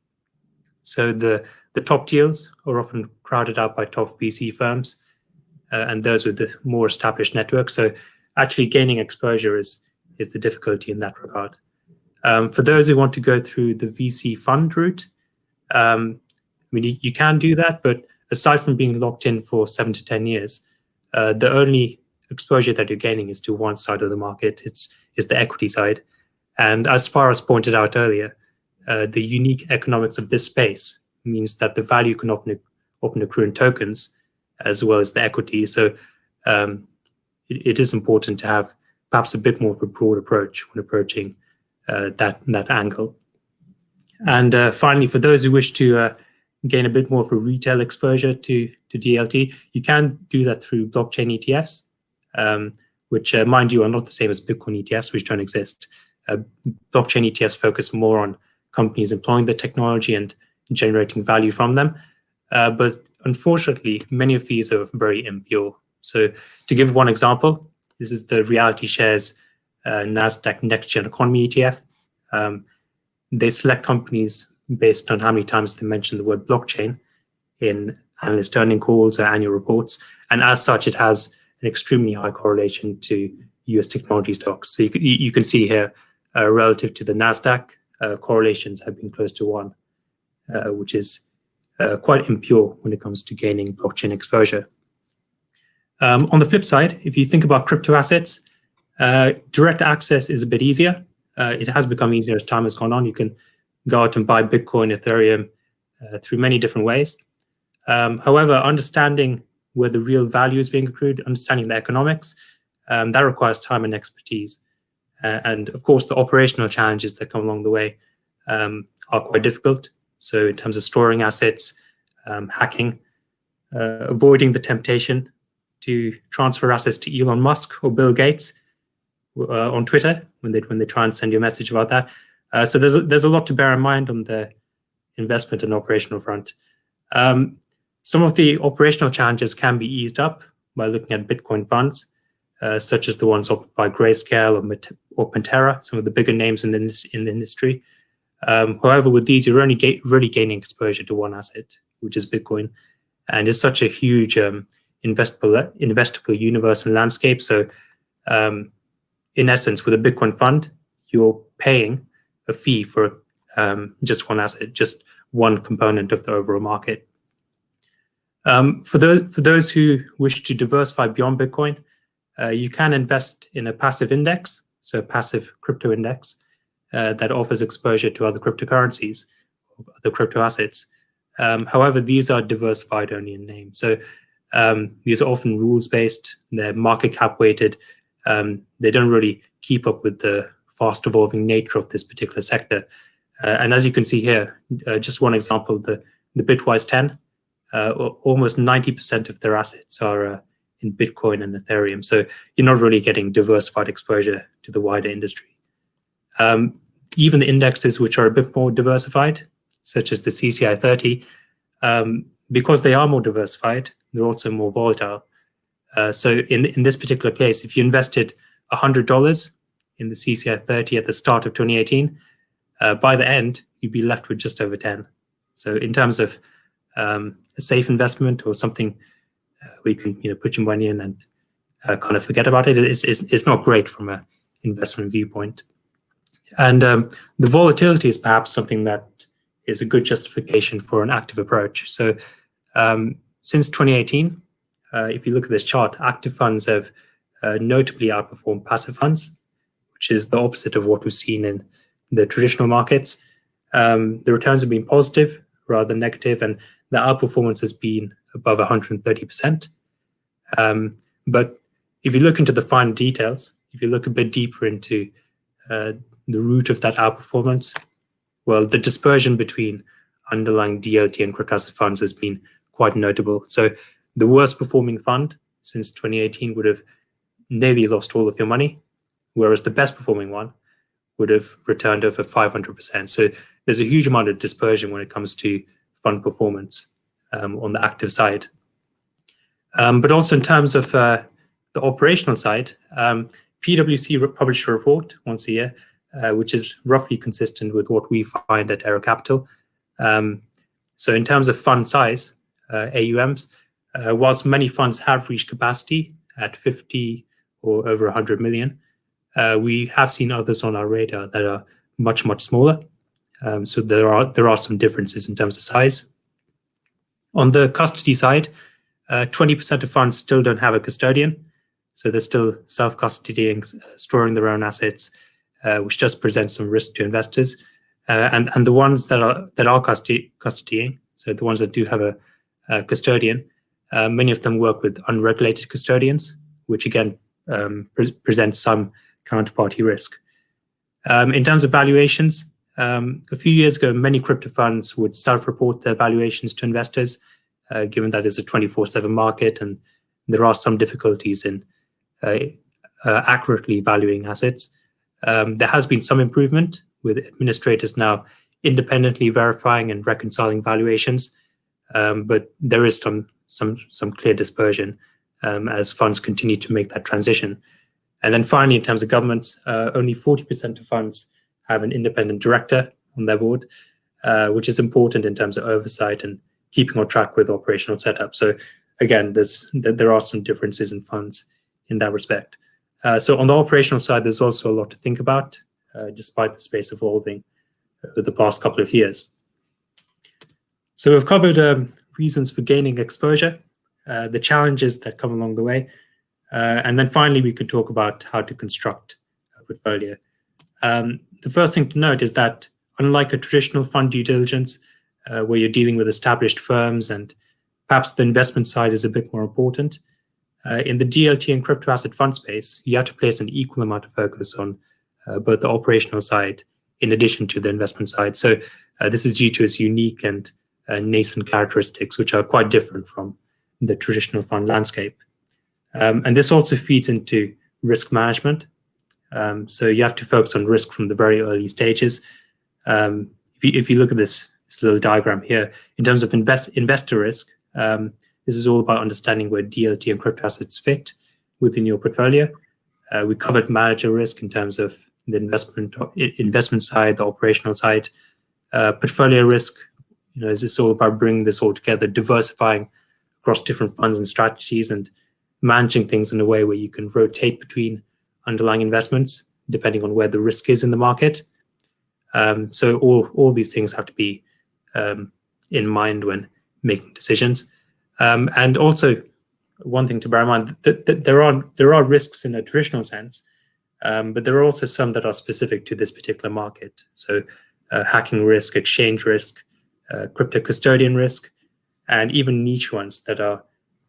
So the top deals are often crowded out by top VC firms and those with the more established networks. So actually gaining exposure is the difficulty in that regard. For those who want to go through the VC fund route, I mean, you can do that, but aside from being locked in for 7 to 10 years, the only exposure that you're gaining is to one side of the market. It's the equity side. And as Spyros pointed out earlier, the unique economics of this space means that the value can often accrue in tokens as well as the equity. So it is important to have perhaps a bit more of a broad approach when approaching that angle. And finally, for those who wish to gain a bit more of a retail exposure to DLT, you can do that through blockchain ETFs, which, mind you, are not the same as Bitcoin ETFs, which don't exist. Blockchain ETFs focus more on companies employing the technology and generating value from them. But unfortunately, many of these are very impure. So to give one example, this is the Reality Shares NASDAQ Next Gen Economy ETF. They select companies based on how many times they mention the word blockchain in analyst earning calls or annual reports. And as such, it has an extremely high correlation to US technology stocks. So you can see here, relative to the NASDAQ, correlations have been close to 1, which is quite impure when it comes to gaining blockchain exposure. On the flip side, if you think about crypto assets, Direct access is a bit easier. It has become easier as time has gone on. You can go out and buy Bitcoin, Ethereum through many different ways. However, understanding where the real value is being accrued, understanding the economics, that requires time and expertise. And of course, the operational challenges that come along the way are quite difficult. So in terms of storing assets, hacking, avoiding the temptation to transfer assets to Elon Musk or Bill Gates on Twitter when they try and send you a message about that. So there's a lot to bear in mind on the investment and operational front. Some of the operational challenges can be eased up by looking at Bitcoin funds, such as the ones offered by Grayscale or Pantera, some of the bigger names in the industry. However, with these, you're only really gaining exposure to one asset, which is Bitcoin, and it's such a huge investable universe and landscape. So, in essence, with a Bitcoin fund, you're paying a fee for just one asset, just one component of the overall market. For those who wish to diversify beyond Bitcoin, you can invest in a passive index, so a passive crypto index that offers exposure to other cryptocurrencies, other crypto assets. However, these are diversified only in name. So these are often rules-based, they're market cap weighted, they don't really keep up with the fast evolving nature of this particular sector. And as you can see here, just one example, the Bitwise 10, almost 90% of their assets are in Bitcoin and Ethereum. So you're not really getting diversified exposure to the wider industry. Even the indexes which are a bit more diversified, such as the CCI 30, because they are more diversified, they're also more volatile. So in this particular case, if you invested $100 in the CCI 30 at the start of 2018, by the end, you'd be left with just over 10. So in terms of a safe investment or something where you can put your money in and kind of forget about it, it's not great from an investment viewpoint. And the volatility is perhaps something that is a good justification for an active approach. So since 2018, if you look at this chart, active funds have notably outperformed passive funds, which is the opposite of what we've seen in the traditional markets. The returns have been positive rather than negative, and the outperformance has been above 130%. But if you look into the fine details, if you look a bit deeper into the root of that outperformance, well, the dispersion between underlying DLT and cryptoasset funds has been quite notable. So the worst performing fund since 2018 would have nearly lost all of your money, whereas the best performing one would have returned over 500%. So there's a huge amount of dispersion when it comes to fund performance on the active side. But also in terms of the operational side, PwC published a report once a year, which is roughly consistent with what we find at Aaro Capital. So in terms of fund size, AUMs, whilst many funds have reached capacity at 50 or over 100 million, we have seen others on our radar that are much, much smaller. So there are some differences in terms of size. On the custody side, 20% of funds still don't have a custodian. So they're still self-custodying, storing their own assets, which just presents some risk to investors. And the ones that are custodying, so the ones that do have a custodian, many of them work with unregulated custodians, which again presents some counterparty risk. In terms of valuations, a few years ago, many crypto funds would self-report their valuations to investors, given that it's a 24/7 market and there are some difficulties in accurately valuing assets. There has been some improvement with administrators now independently verifying and reconciling valuations, but there is some clear dispersion as funds continue to make that transition. And then finally, in terms of governments, only 40% of funds have an independent director on their board, which is important in terms of oversight and keeping on track with operational setup. So again, there are some differences in funds in that respect. So on the operational side, there's also a lot to think about, despite the space evolving over the past couple of years. So we've covered reasons for gaining exposure, the challenges that come along the way, And then finally, we can talk about how to construct a portfolio. The first thing to note is that unlike a traditional fund due diligence, where you're dealing with established firms and perhaps the investment side is a bit more important, in the DLT and crypto asset fund space, you have to place an equal amount of focus on both the operational side in addition to the investment side. So this is due to its unique and nascent characteristics, which are quite different from the traditional fund landscape. And this also feeds into risk management. So you have to focus on risk from the very early stages. If you look at this little diagram here, in terms of investor risk, this is all about understanding where DLT and crypto assets fit within your portfolio. We covered manager risk in terms of the investment side, the operational side. Portfolio risk, is this all about bringing this all together, diversifying across different funds and strategies, and managing things in a way where you can rotate between underlying investments depending on where the risk is in the market. So all these things have to be in mind when making decisions. And also, one thing to bear in mind, that there are risks in a traditional sense, but there are also some that are specific to this particular market. So hacking risk, exchange risk, crypto custodian risk, and even niche ones that are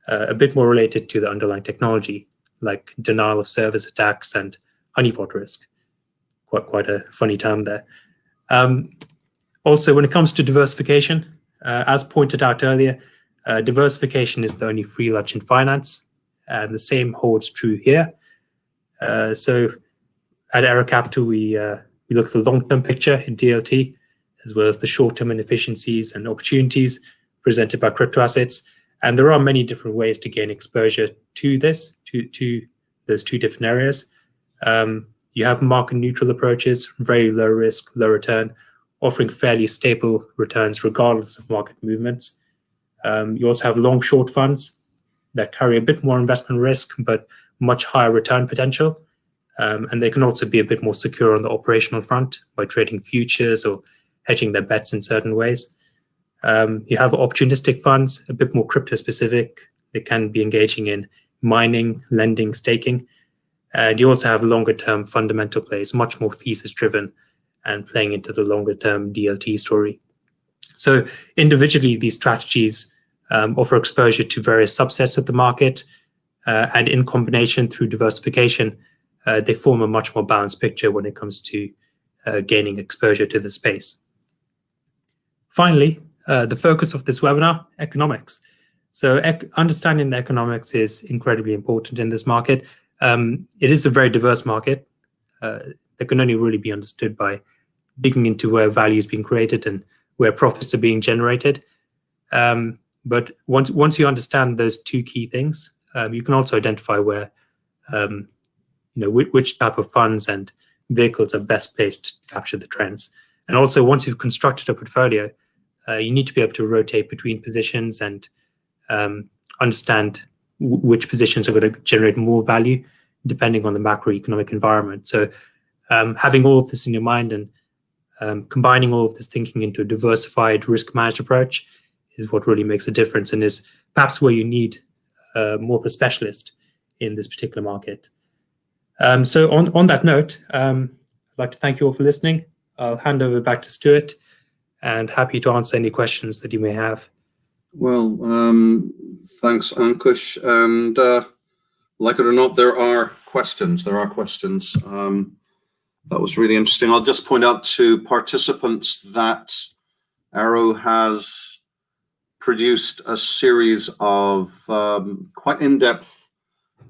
a bit more related to the underlying technology, like denial of service attacks and honeypot risk. Quite a funny term there. Also, when it comes to diversification, as pointed out earlier, diversification is the only free lunch in finance, and the same holds true here. So at Aaro Capital, we look at the long-term picture in DLT, as well as the short-term inefficiencies and opportunities presented by crypto assets. And there are many different ways to gain exposure to this, to those two different areas. You have market-neutral approaches, very low risk, low return, offering fairly stable returns regardless of market movements. You also have long-short funds that carry a bit more investment risk, but much higher return potential. And they can also be a bit more secure on the operational front by trading futures or hedging their bets in certain ways. You have opportunistic funds, a bit more crypto-specific. They can be engaging in mining, lending, staking. And you also have longer-term fundamental plays, much more thesis-driven and playing into the longer-term DLT story. So individually, these strategies offer exposure to various subsets of the market, and in combination through diversification, they form a much more balanced picture when it comes to gaining exposure to the space. Finally, the focus of this webinar, economics. So understanding the economics is incredibly important in this market. It is a very diverse market that can only really be understood by digging into where value is being created and where profits are being generated. But once you understand those two key things, you can also identify where, which type of funds and vehicles are best placed to capture the trends. And also, once you've constructed a portfolio, you need to be able to rotate between positions and understand which positions are going to generate more value depending on the macroeconomic environment. So having all of this in your mind and combining all of this thinking into a diversified risk managed approach is what really makes a difference, and is perhaps where you need more of a specialist in this particular market. So on that note, I'd like to thank you all for listening. I'll hand over back to Stuart, and happy to answer any questions that you may have. Well, thanks, Ankush. And like it or not, there are questions. That was really interesting. I'll just point out to participants that Aaro has produced a series of quite in-depth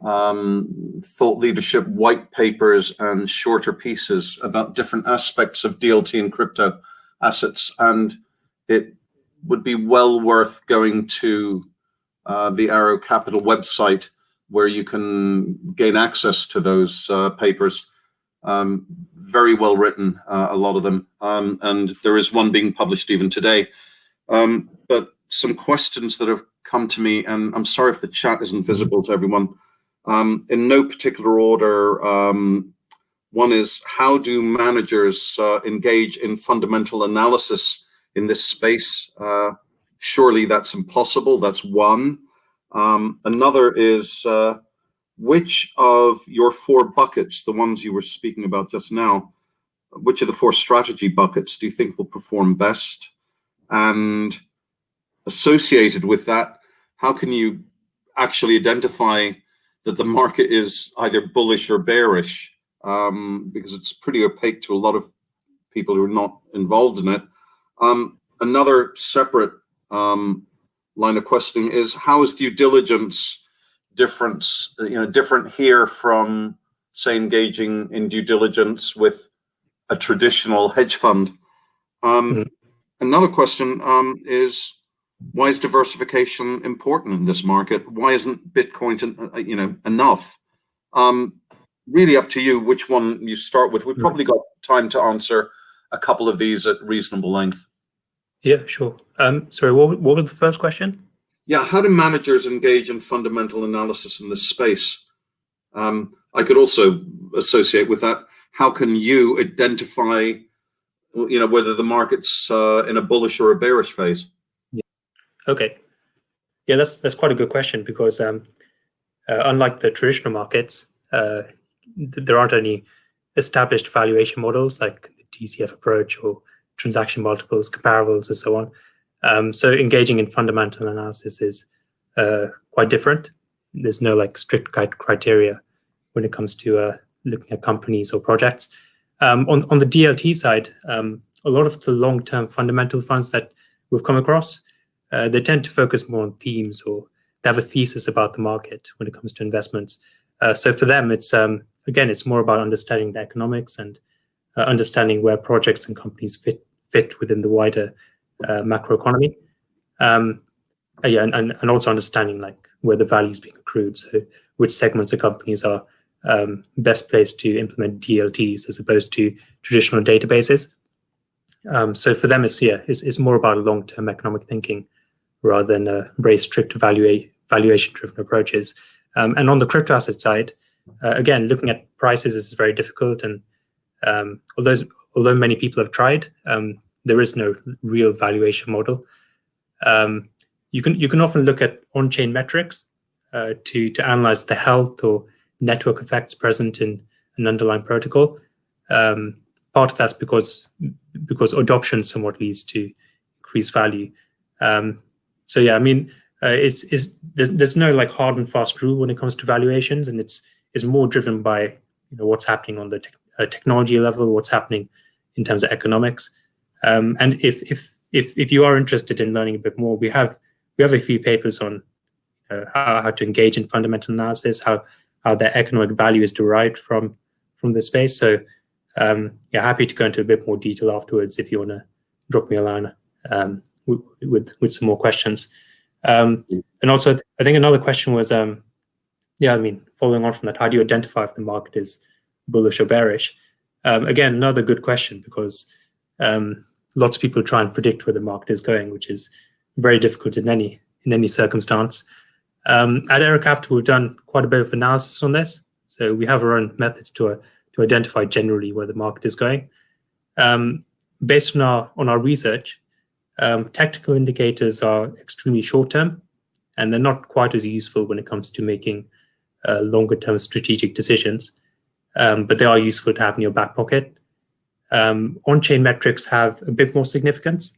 thought leadership white papers and shorter pieces about different aspects of DLT and crypto assets, and it would be well worth going to the Aaro Capital website where you can gain access to those papers. Very well written, a lot of them, and there is one being published even today. But some questions that have come to me, and I'm sorry if the chat isn't visible to everyone, in no particular order. One is, how do managers engage in fundamental analysis in this space? Surely that's impossible. That's one. Another is, which of your four buckets, the ones you were speaking about just now, which of the four strategy buckets do you think will perform best? And associated with that, how can you actually identify that the market is either bullish or bearish? Because it's pretty opaque to a lot of people who are not involved in it. Another separate line of questioning is, how is due diligence different here from, say, engaging in due diligence with a traditional hedge fund? Another question is, why is diversification important in this market? Why isn't Bitcoin, enough? Really up to you which one you start with. We've probably got time to answer a couple of these at reasonable length. Yeah, sure. Sorry, what was the first question? Yeah, how do managers engage in fundamental analysis in this space? I could also associate with that, how can you identify, whether the market's in a bullish or a bearish phase? Yeah. Okay. Yeah, that's quite a good question, because unlike the traditional markets, there aren't any established valuation models like the DCF approach or transaction multiples, comparables, and so on. So engaging in fundamental analysis is quite different. There's no strict criteria when it comes to looking at companies or projects. On the DLT side, a lot of the long-term fundamental funds that we've come across, they tend to focus more on themes, or they have a thesis about the market when it comes to investments. So for them, it's again, it's more about understanding the economics and understanding where projects and companies fit within the wider macroeconomy. And also understanding where the value is being accrued. So which segments of companies are best placed to implement DLTs as opposed to traditional databases. So for them, it's more about long-term economic thinking rather than very strict valuation-driven approaches. And on the crypto asset side, again, looking at prices is very difficult. And although many people have tried, there is no real valuation model. You can often look at on-chain metrics to analyze the health or network effects present in an underlying protocol. Part of that's because adoption somewhat leads to increased value. So yeah, I mean, there's no hard and fast rule when it comes to valuations, and it's more driven by what's happening on the technology level, what's happening in terms of economics. And if you are interested in learning a bit more, we have a few papers on how to engage in fundamental analysis, how their economic value is derived from the space. So yeah, happy to go into a bit more detail afterwards if you want to drop me a line with some more questions. And also, I think another question was, following on from that, how do you identify if the market is bullish or bearish? Again, another good question, because lots of people try and predict where the market is going, which is very difficult in any circumstance. At Aaro Capital, we've done quite a bit of analysis on this. So we have our own methods to identify generally where the market is going. Based on our research, technical indicators are extremely short-term, and they're not quite as useful when it comes to making longer-term strategic decisions. But they are useful to have in your back pocket. On-chain metrics have a bit more significance.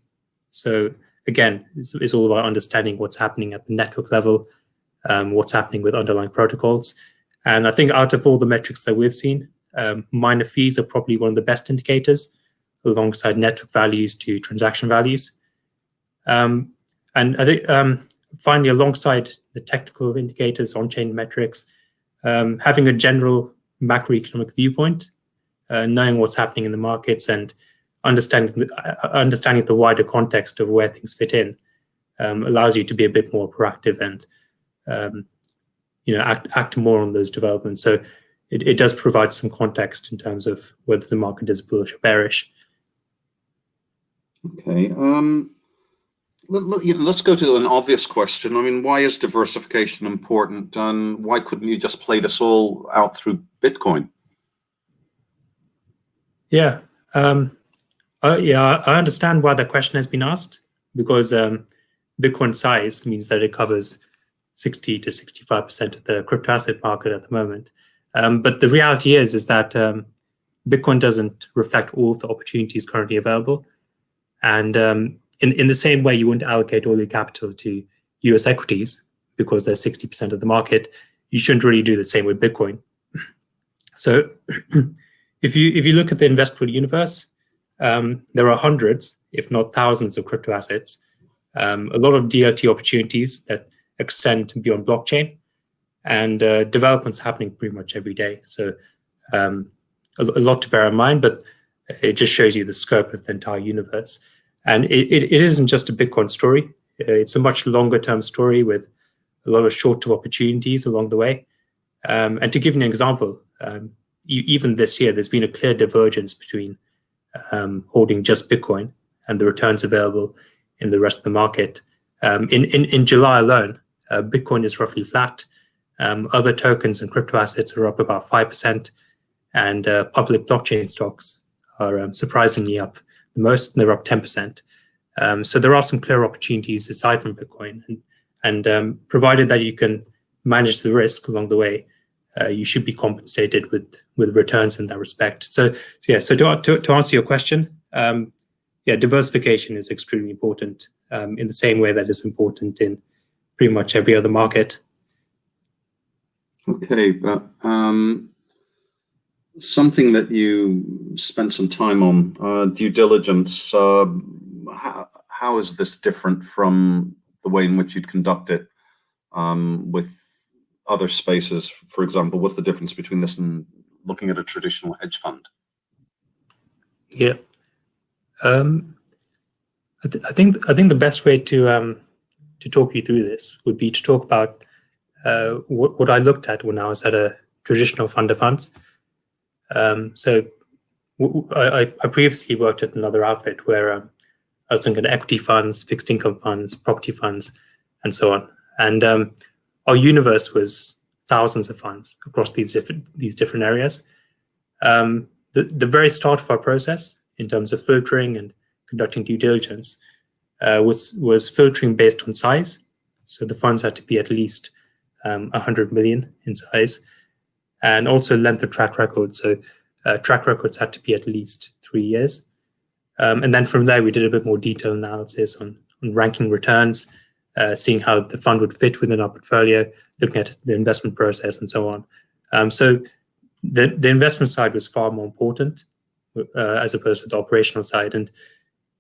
So again, it's all about understanding what's happening at the network level, what's happening with underlying protocols. And I think out of all the metrics that we've seen, minor fees are probably one of the best indicators, alongside network values to transaction values. And I think finally, alongside the technical indicators, on-chain metrics, having a general macroeconomic viewpoint, knowing what's happening in the markets, and understanding the wider context of where things fit in, allows you to be a bit more proactive and act more on those developments. So it does provide some context in terms of whether the market is bullish or bearish. Okay. Let's go to an obvious question. I mean, why is diversification important, and why couldn't you just play this all out through Bitcoin? Yeah. I understand why the question has been asked, because Bitcoin size means that it covers 60 to 65% of the crypto asset market at the moment. But the reality is that Bitcoin doesn't reflect all of the opportunities currently available. And in the same way, you wouldn't allocate all your capital to US equities because they're 60% of the market. You shouldn't really do the same with Bitcoin. So if you look at the investable universe, there are hundreds, if not thousands, of crypto assets. A lot of DLT opportunities that extend beyond blockchain, and developments happening pretty much every day. So a lot to bear in mind, but it just shows you the scope of the entire universe. And it isn't just a Bitcoin story. It's a much longer term story with a lot of short-term opportunities along the way. And to give you an example, even this year, there's been a clear divergence between holding just Bitcoin and the returns available in the rest of the market. In July alone, Bitcoin is roughly flat. Other tokens and crypto assets are up about 5%, and public blockchain stocks are surprisingly up the most, and they're up 10%. So there are some clear opportunities aside from Bitcoin, and provided that you can manage the risk along the way, you should be compensated with returns in that respect. So to answer your question, diversification is extremely important in the same way that it's important in pretty much every other market. Okay, but something that you spent some time on, due diligence. How is this different from the way in which you'd conduct it with other spaces? For example, what's the difference between this and looking at a traditional hedge fund? Yeah, I think the best way to talk you through this would be to talk about what I looked at when I was at a traditional fund of funds. So I previously worked at another outfit where I was looking at equity funds, fixed income funds, property funds, and so on. And our universe was thousands of funds across these different areas. The very start of our process, in terms of filtering and conducting due diligence, was filtering based on size. So the funds had to be at least 100 million in size, and also length of track record. So track records had to be at least 3 years. And then from there, we did a bit more detailed analysis on ranking returns, seeing how the fund would fit within our portfolio, looking at the investment process, and so on. So the investment side was far more important as opposed to the operational side. And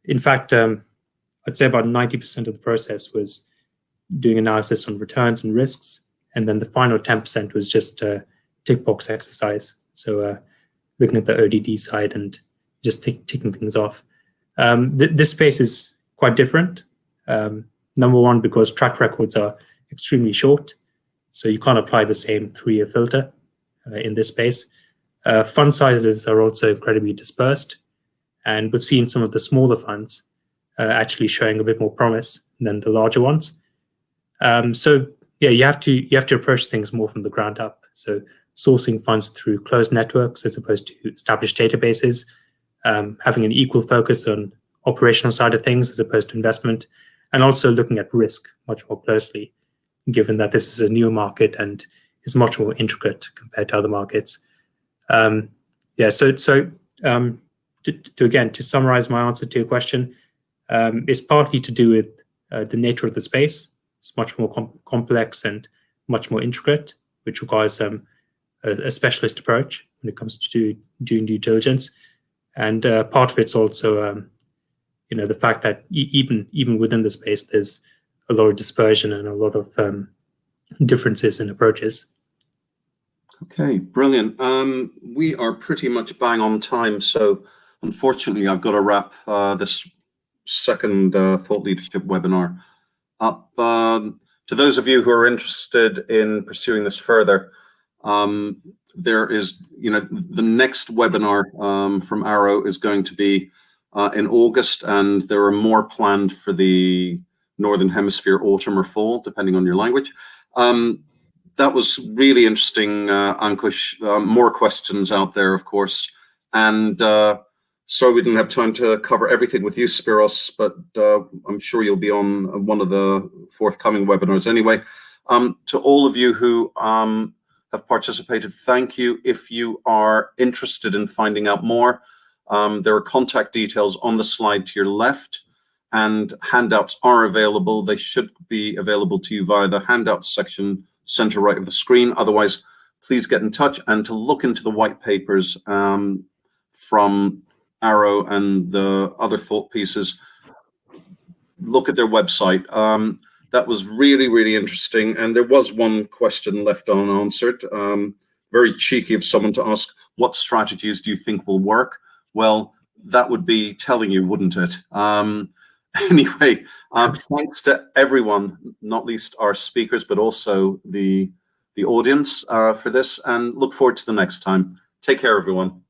in fact, I'd say about 90% of the process was doing analysis on returns and risks. And then the final 10% was just a tick box exercise. So looking at the ODD side and just ticking things off. This space is quite different. Number one, because track records are extremely short. So you can't apply the same 3-year filter in this space. Fund sizes are also incredibly dispersed. And we've seen some of the smaller funds actually showing a bit more promise than the larger ones. So yeah, you have to approach things more from the ground up. So sourcing funds through closed networks as opposed to established databases, having an equal focus on operational side of things as opposed to investment, and also looking at risk much more closely, given that this is a new market and is much more intricate compared to other markets. To summarize my answer to your question, it's partly to do with the nature of the space. It's much more complex and much more intricate, which requires a specialist approach when it comes to doing due diligence. And part of it's also, the fact that even within the space, there's a lot of dispersion and a lot of differences in approaches. Okay, brilliant. We are pretty much bang on time, so unfortunately, I've got to wrap this second thought leadership webinar up. To those of you who are interested in pursuing this further, there is, the next webinar from Aaro is going to be in August, and there are more planned for the Northern Hemisphere autumn or fall, depending on your language. That was really interesting, Ankush. More questions out there, of course. And sorry we didn't have time to cover everything with you, Spyros, but I'm sure you'll be on one of the forthcoming webinars anyway. To all of you who have participated, thank you. If you are interested in finding out more, there are contact details on the slide to your left, and handouts are available. They should be available to you via the handouts section, center right of the screen. Otherwise, please get in touch, and to look into the white papers from Aaro and the other thought pieces, look at their website. That was really, really interesting. And there was one question left unanswered. Very cheeky of someone to ask, what strategies do you think will work? Well, that would be telling you, wouldn't it? Anyway, thanks to everyone, not least our speakers, but also the audience for this, and look forward to the next time. Take care, everyone.